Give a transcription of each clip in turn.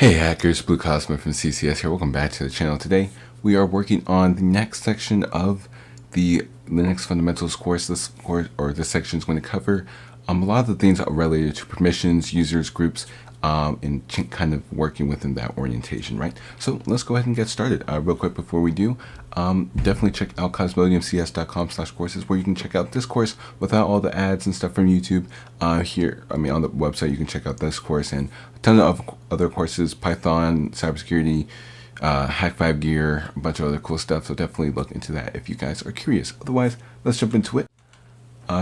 Hey hackers, Blue Cosmo from CCS here. Welcome back to the channel. Today we are working on the next section of the Linux Fundamentals course. This section is going to cover a lot of the things related to permissions, users, groups, and kind of working within that orientation, right? So let's go ahead and get started. Real quick before we do, definitely check out cosmodiumcs.com/courses, where you can check out this course without all the ads and stuff from YouTube. Here, on the website, you can check out this course and a ton of other courses, Python, cybersecurity, Hack 5 Gear, a bunch of other cool stuff. So definitely look into that if you guys are curious. Otherwise, let's jump into it.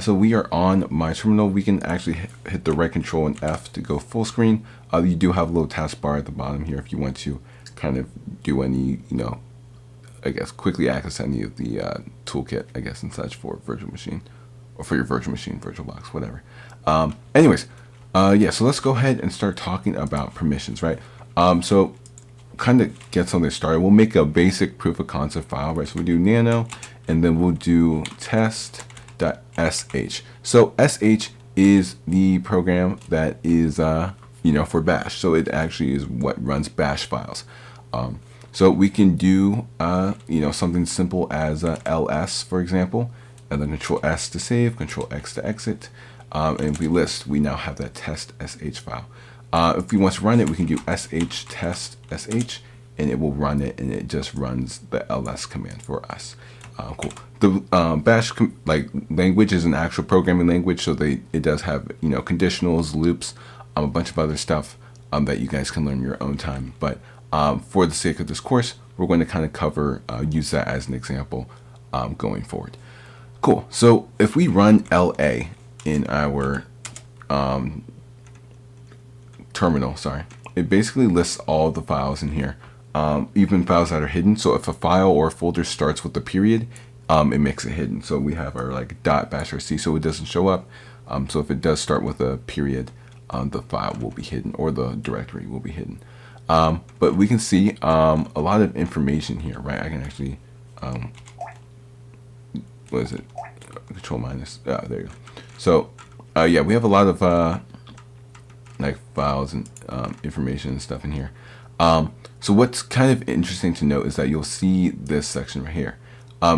So we are on my terminal. We can actually hit the right control and F to go full screen. You do have a little taskbar at the bottom here if you want to kind of do any, I guess quickly access any of the toolkit, I guess, and such for virtual machine, or for your virtual machine, VirtualBox, whatever. Yeah, so let's go ahead and start talking about permissions, right? So kind of get something started. We'll make a basic proof of concept file, right? So we'll do nano, and then we'll do test.sh. So sh is the program that is, for bash. So it actually is what runs bash files. So we can do, something simple as ls, for example, and then control S to save, control X to exit. And if we list, we now have that test sh file. If we want to run it, we can do sh test sh, and it will run it, and it just runs the ls command for us. Cool. The bash language is an actual programming language, so it does have conditionals, loops, a bunch of other stuff that you guys can learn in your own time. But for the sake of this course, we're going to kind of use that as an example going forward. Cool. So if we run LA in our terminal, it basically lists all the files in here, even files that are hidden. So if a file or a folder starts with a period, it makes it hidden. So we have our .bashrc, so it doesn't show up. So if it does start with a period, the file will be hidden, or the directory will be hidden. But we can see a lot of information here, right? I can actually, what is it? Control minus. There you go. So yeah, we have a lot of files and information and stuff in here. So what's kind of interesting to note is that you'll see this section right here.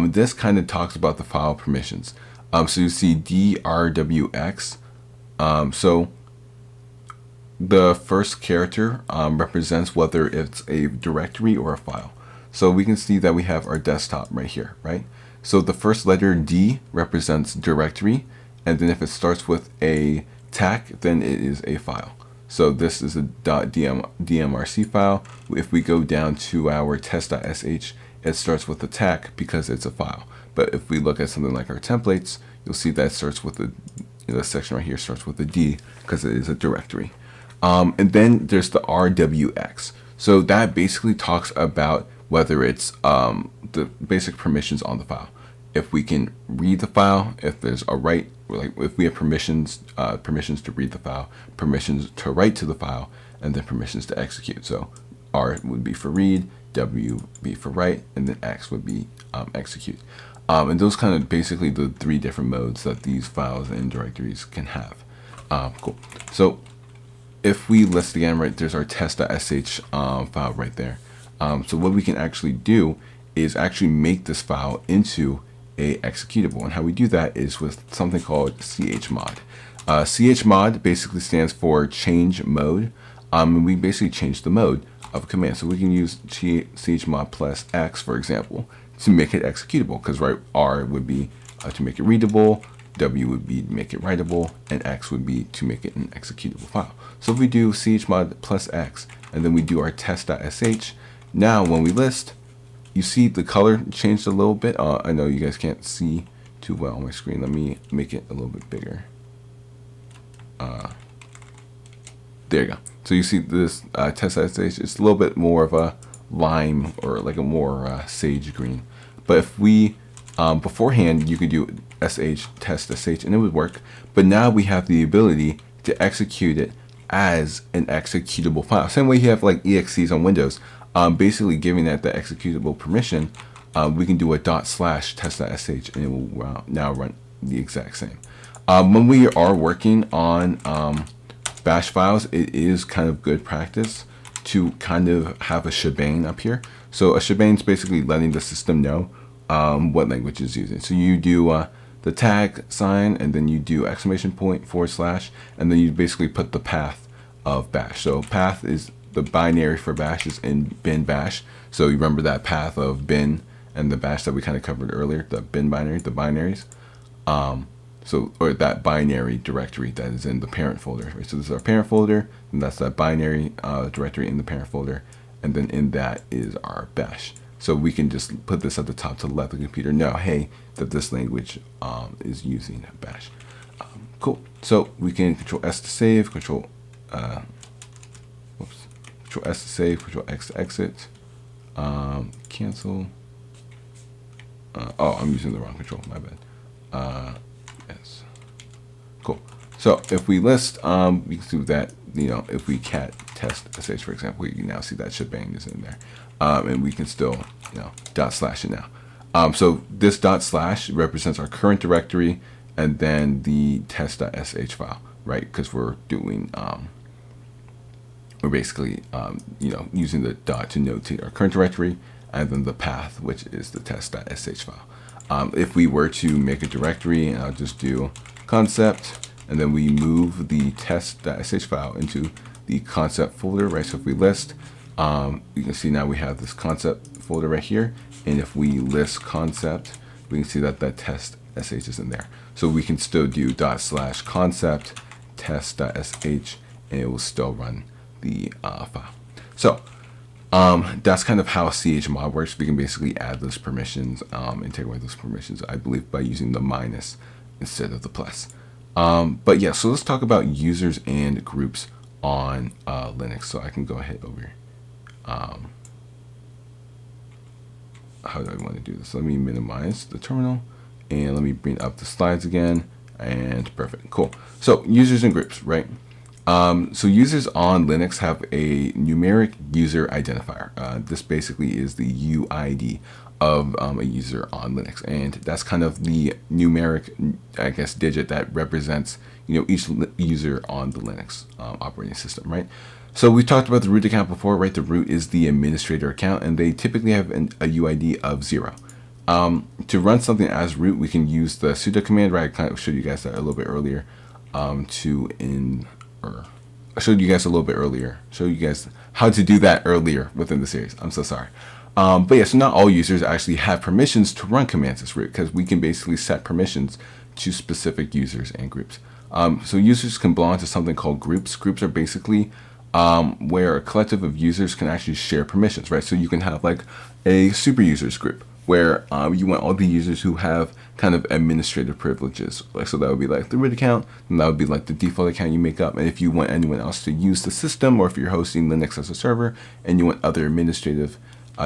This kind of talks about the file permissions. So you see drwx. So the first character represents whether it's a directory or a file. So we can see that we have our desktop right here, right? So the first letter D represents directory, and then if it starts with a tac, then it is a file. So this is a .dmrc file. If we go down to our test.sh, it starts with a tac because it's a file. But if we look at something like our templates, you'll see that it starts with the section right here starts with a D because it is a directory. And then there's the rwx. So that basically talks about whether it's the basic permissions on the file. If we can read the file, if there's a write, if we have permissions to read the file, permissions to write to the file, and then permissions to execute. So R would be for read, W would be for write, and then X would be execute. And those kind of basically the three different modes that these files and directories can have. Cool. So if we list again, right, there's our test.sh file right there. So what we can actually do is actually make this file into a executable, and how we do that is with something called chmod. Chmod basically stands for change mode, and we basically change the mode of a command. So we can use chmod plus X, for example, to make it executable, because right, R would be to make it readable, W would be to make it writable, and X would be to make it an executable file. So if we do chmod plus X, and then we do our test.sh, now when we list, you see the color changed a little bit. I know you guys can't see too well on my screen. Let me make it a little bit bigger. There you go. So you see this test.sh, it's a little bit more of a lime, or like a more sage green. But if we, beforehand, you could do sh test sh and it would work. But now we have the ability to execute it as an executable file. Same way you have like exes on Windows. Basically giving that the executable permission, we can do a /test.sh and it will now run the exact same. When we are working on bash files, it is kind of good practice to kind of have a shebang up here. So a shebang is basically letting the system know what language it's using. So you do the tag sign, and then you do exclamation point / and then you basically put the path of bash. So path is the binary for bash is in bin bash. So you remember that path of bin and the bash that we kind of covered earlier, the bin binary, the binaries. Or that binary directory that is in the parent folder. Right? So this is our parent folder, and that's that binary directory in the parent folder, and then in that is our bash. So we can just put this at the top to let the computer know, hey, that this language is using bash. Cool. So we can Control S to save, Control S to save, Control X to exit, cancel. Oh, I'm using the wrong control. My bad. Yes. Cool. So if we list, we can do that. If we cat test sh, for example, you can now see that shebang is in there, and we can still, // it now. So this / represents our current directory, and then the test.sh file, right? Because we're doing, we're basically, using the dot to notate our current directory, and then the path, which is the test.sh file. If we were to make a directory, and I'll just do concept, and then we move the test.sh file into the concept folder, right? So if we list, you can see now we have this concept folder right here. And if we list concept, we can see that that test sh is in there. So we can still do /concept test.sh, and it will still run the file. So that's kind of how chmod works. We can basically add those permissions and take away those permissions, I believe, by using the minus instead of the plus. But yeah, so let's talk about users and groups on Linux. So I can go ahead over. How do I want to do this? Let me minimize the terminal, and let me bring up the slides again. And perfect, cool. So users and groups, right? So users on Linux have a numeric user identifier. This basically is the UID of a user on Linux, and that's kind of the numeric, I guess, digit that represents each user on the Linux operating system, right? So we talked about the root account before, right? The root is the administrator account, and they typically have a UID of 0. To run something as root, we can use the sudo command, right? I kind of showed you guys that a little bit earlier. I showed you guys a little bit earlier. Show you guys how to do that earlier within the series. I'm so sorry. But yeah, so not all users actually have permissions to run commands as root, because we can basically set permissions to specific users and groups. So users can belong to something called groups. Groups are basically where a collective of users can actually share permissions, right? So you can have like a super users group where you want all the users who have kind of administrative privileges. Like, so that would be like the root account, and that would be like the default account you make up. And if you want anyone else to use the system, or if you're hosting Linux as a server and you want other administrative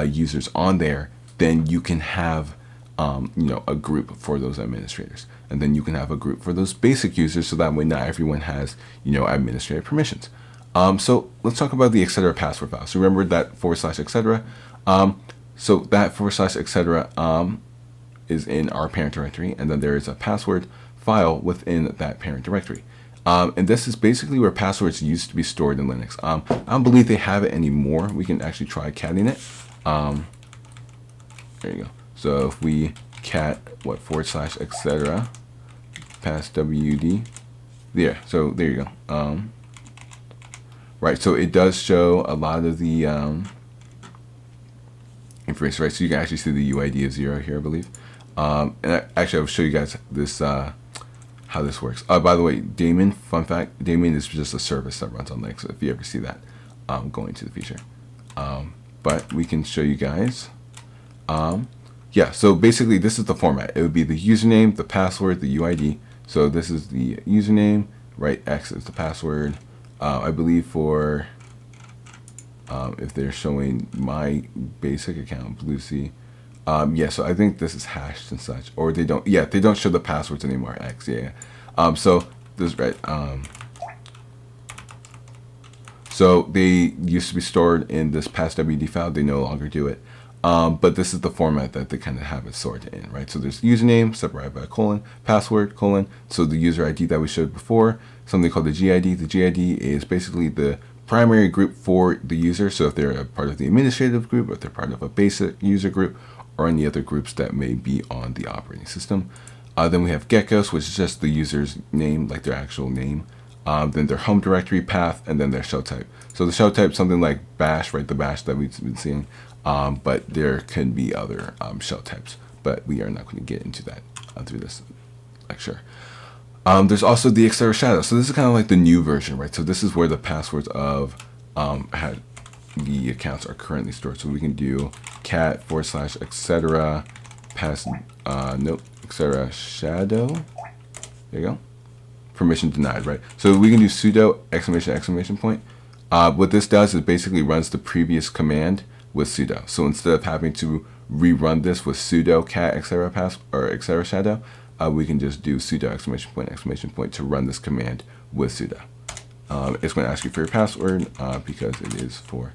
users on there, then you can have a group for those administrators, and then you can have a group for those basic users, so that way not everyone has administrative permissions. So let's talk about the etc password file. So remember that / etc. So that / etc is in our parent directory, and then there is a password file within that parent directory. And this is basically where passwords used to be stored in Linux. I don't believe they have it anymore. We can actually try catting it. There you go. So if we cat / etc passwd, yeah. So there you go. Right. So it does show a lot of the information, right? So you can actually see the UID of 0 here, I believe. And actually, I'll show you guys this how this works. By the way, Daemon, fun fact, Daemon is just a service that runs on Linux. So if you ever see that, going into the future. But we can show you guys. Yeah, so basically this is the format. It would be the username, the password, the UID. So this is the username, right? X is the password. I believe for if they're showing my basic account, Lucy. Yeah, so I think this is hashed and such, or they don't. Yeah, they don't show the passwords anymore. X, yeah. So this right. So they used to be stored in this passwd file. They no longer do it. But this is the format that they kind of have it sorted in, right? So there's username separated by a colon, password, colon. So the user ID that we showed before, something called the GID. The GID is basically the primary group for the user. So if they're a part of the administrative group, if they're part of a basic user group, or any other groups that may be on the operating system. Then we have geckos, which is just the user's name, like their actual name. Then their home directory path, and then their shell type. So the shell type, something like bash, right? The bash that we've been seeing. But there can be other shell types, but we are not going to get into that through this lecture. There's also the Etc shadow. So this is kind of like the new version, right? So this is where the passwords of the accounts are currently stored. So we can do cat / etc etc shadow. There you go. Permission denied, right? So we can do sudo exclamation point. What this does is basically runs the previous command with sudo. So instead of having to rerun this with sudo cat etc pass or etc shadow, we can just do sudo exclamation point to run this command with sudo. It's going to ask you for your password because it is for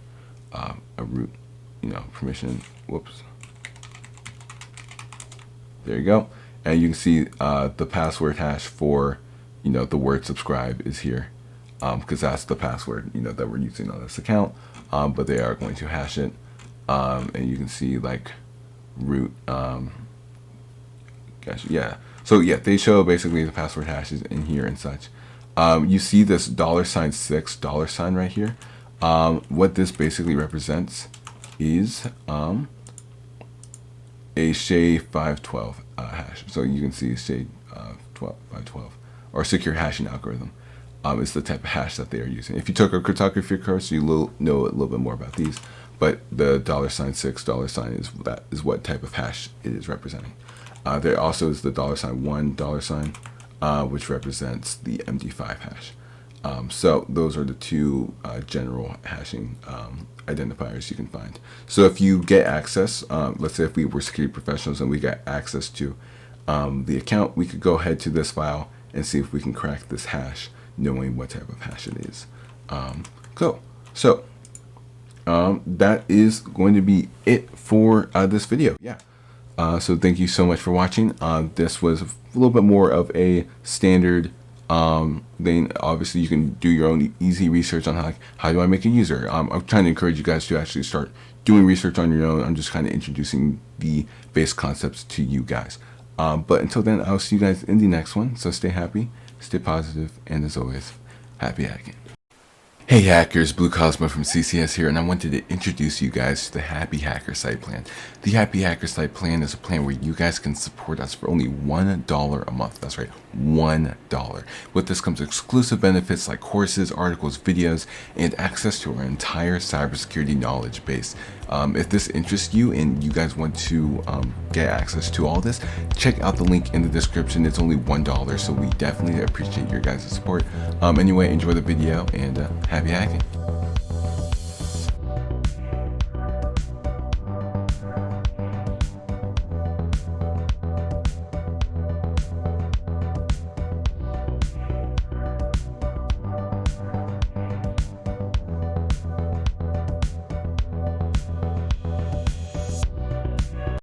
a root, permission. Whoops. There you go. And you can see the password hash for, the word subscribe is here because that's the password, that we're using on this account. But they are going to hash it. And you can see like root. Yeah. So yeah, they show basically the password hashes in here and such. You see this $6 right here. What this basically represents is a SHA-512 hash. So you can see SHA-512 or secure hashing algorithm is the type of hash that they are using. If you took a cryptography course, you will know a little bit more about these. But the $6 is what type of hash it is representing. There also is the $1 which represents the MD5 hash. So those are the two general hashing identifiers you can find. So if you get access, let's say if we were security professionals and we got access to the account, we could go ahead to this file and see if we can crack this hash, knowing what type of hash it is. Cool. So that is going to be it for this video. Yeah. So thank you so much for watching. This was a little bit more of a standard thing. Obviously, you can do your own easy research on how do I make a user. I'm trying to encourage you guys to actually start doing research on your own. I'm just kind of introducing the base concepts to you guys. But until then, I'll see you guys in the next one. So stay happy, stay positive, and as always, happy hacking. Hey hackers, Blue Cosmo from CCS here, and I wanted to introduce you guys to the Happy Hacker Site Plan. The Happy Hacker Site Plan is a plan where you guys can support us for only $1 a month. That's right, $1. With this comes exclusive benefits like courses, articles, videos, and access to our entire cybersecurity knowledge base. If this interests you and you guys want to get access to all this, check out the link in the description. It's only $1, so we definitely appreciate your guys' support. Anyway, enjoy the video and happy hacking.